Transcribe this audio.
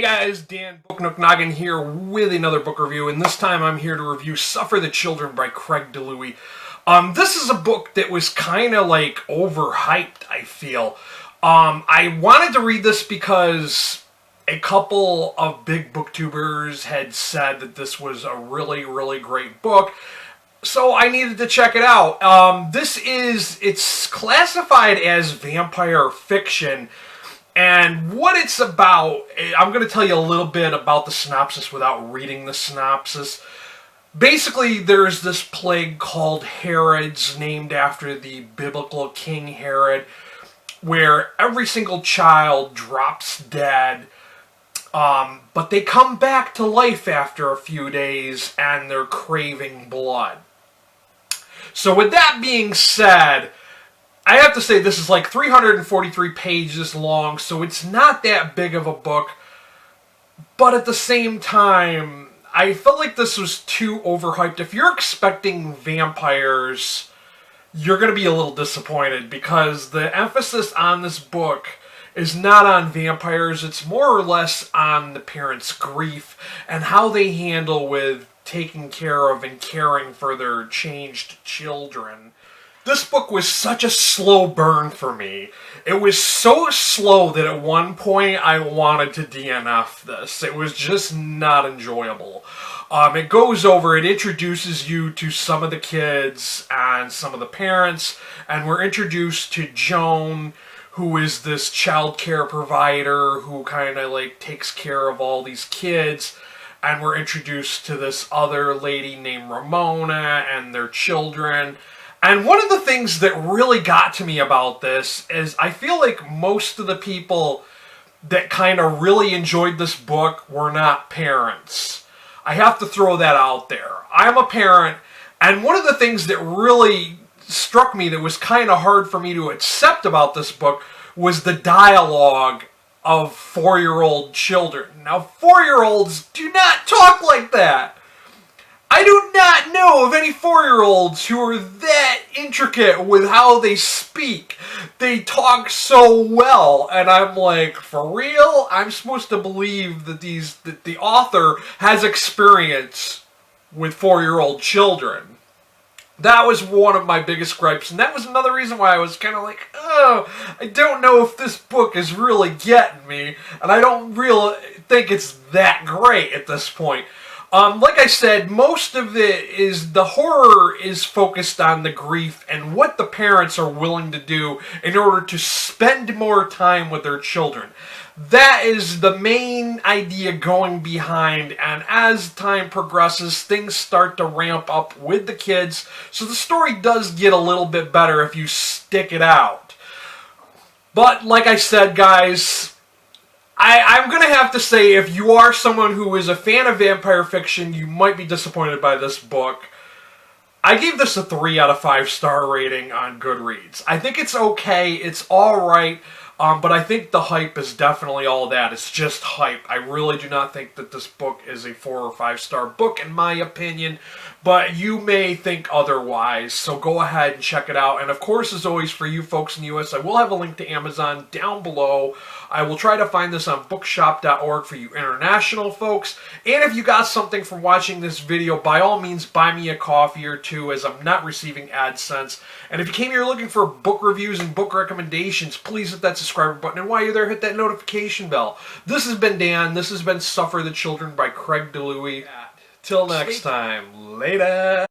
guys, Dan Book Nook Noggin here with another book review, and this time I'm here to review Suffer the Children by Craig DiLouie. This is a book that was kind of like overhyped, I feel. I wanted to read this because a couple of big booktubers had said that this was a really, really great book, so I needed to check it out. It's classified as vampire fiction. And what it's about, I'm going to tell you a little bit about the synopsis without reading the synopsis. Basically, there's this plague called Herod's, named after the biblical King Herod, where every single child drops dead, but they come back to life after a few days, and they're craving blood. So with that being said, I have to say this is like 343 pages long, so it's not that big of a book. But at the same time, I felt like this was too overhyped. If you're expecting vampires, you're going to be a little disappointed, because the emphasis on this book is not on vampires. It's more or less on the parents' grief and how they handle with taking care of and caring for their changed children. This book was such a slow burn for me. It was so slow that at one point I wanted to DNF this. It was just not enjoyable. It introduces you to some of the kids and some of the parents, and we're introduced to Joan, who is this child care provider who kind of like takes care of all these kids. And we're introduced to this other lady named Ramona and their children. And one of the things that really got to me about this is I feel like most of the people that kind of really enjoyed this book were not parents. I have to throw that out there. I'm a parent, and one of the things that really struck me that was kind of hard for me to accept about this book was the dialogue of 4-year-old children. Now, 4-year-olds do not talk like that. I do not know of any 4-year-olds who are that intricate with how they speak. They talk so well, and I'm like, for real? I'm supposed to believe that the author has experience with 4-year-old children. That was one of my biggest gripes, and that was another reason why I was kind of like, oh, I don't know if this book is really getting me, and I don't really think it's that great at this point. Like I said, most of the horror is focused on the grief and what the parents are willing to do in order to spend more time with their children. That is the main idea going behind, and as time progresses, things start to ramp up with the kids, so the story does get a little bit better if you stick it out. But like I said, guys, I'm going to have to say, if you are someone who is a fan of vampire fiction, you might be disappointed by this book. I gave this a 3 out of 5 star rating on Goodreads. I think it's okay, it's alright, but I think the hype is definitely all that. It's just hype. I really do not think that this book is a 4 or 5 star book, in my opinion, but you may think otherwise, so go ahead and check it out. And of course, as always, for you folks in the US, I will have a link to Amazon down below. I will try to find this on bookshop.org for you international folks. And if you got something from watching this video, by all means, buy me a coffee or two, as I'm not receiving AdSense. And if you came here looking for book reviews and book recommendations, please hit that subscriber button. And while you're there, hit that notification bell. This has been Dan. This has been Suffer the Children by Craig DiLouie. Till next time. Later.